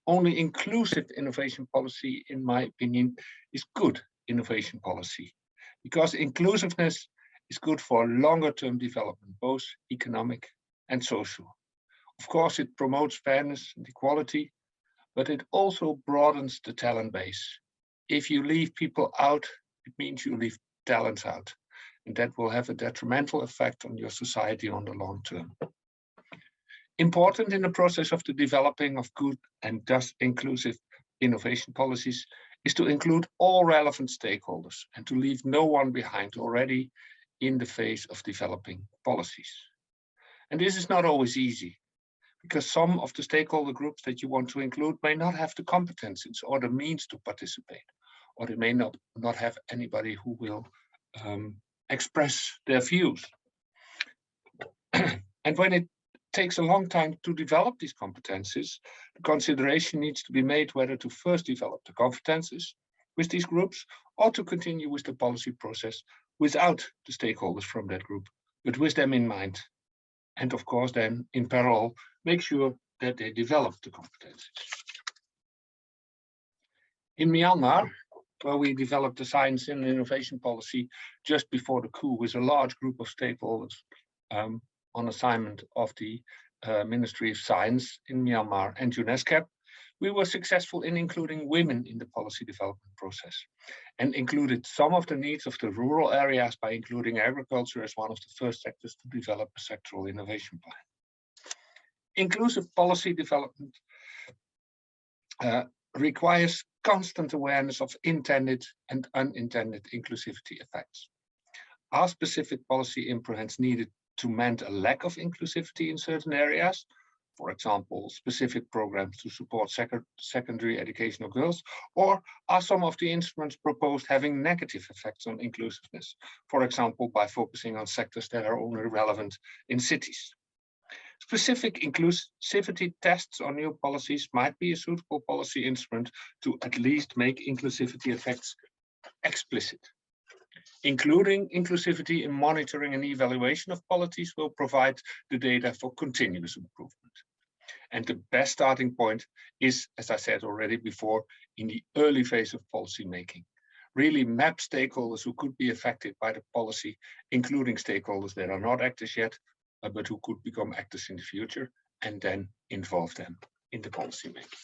Only inclusive innovation policy, in my opinion, is good innovation policy, because inclusiveness is good for longer-term development, both economic and social. Of course, it promotes fairness and equality, but it also broadens the talent base. If you leave people out, it means you leave talents out, and that will have a detrimental effect on your society on the long term. Important in the process of the developing of good and thus inclusive innovation policies is to include all relevant stakeholders and to leave no one behind already in the phase of developing policies. And this is not always easy, because some of the stakeholder groups that you want to include may not have the competences or the means to participate, or they may not have anybody who will express their views. And when it takes a long time to develop these competences, the consideration needs to be made whether to first develop the competences with these groups or to continue with the policy process without the stakeholders from that group, but with them in mind. And of course, then in parallel, make sure that they develop the competences. In Myanmar, where we developed the science and innovation policy just before the coup with a large group of stakeholders on assignment of the Ministry of Science in Myanmar and ESCAP, we were successful in including women in the policy development process and included some of the needs of the rural areas by including agriculture as one of the first sectors to develop a sectoral innovation plan. Inclusive policy development requires constant awareness of intended and unintended inclusivity effects. Are specific policy implements needed to mend a lack of inclusivity in certain areas? For example, specific programs to support secondary education of girls, or are some of the instruments proposed having negative effects on inclusiveness? For example, by focusing on sectors that are only relevant in cities. Specific inclusivity tests on new policies might be a suitable policy instrument to at least make inclusivity effects explicit. Including inclusivity in monitoring and evaluation of policies will provide the data for continuous improvement. And the best starting point is, as I said already before, in the early phase of policy making. Really map stakeholders who could be affected by the policy, including stakeholders that are not actors yet, but who could become actors in the future, and then involve them in the policy making.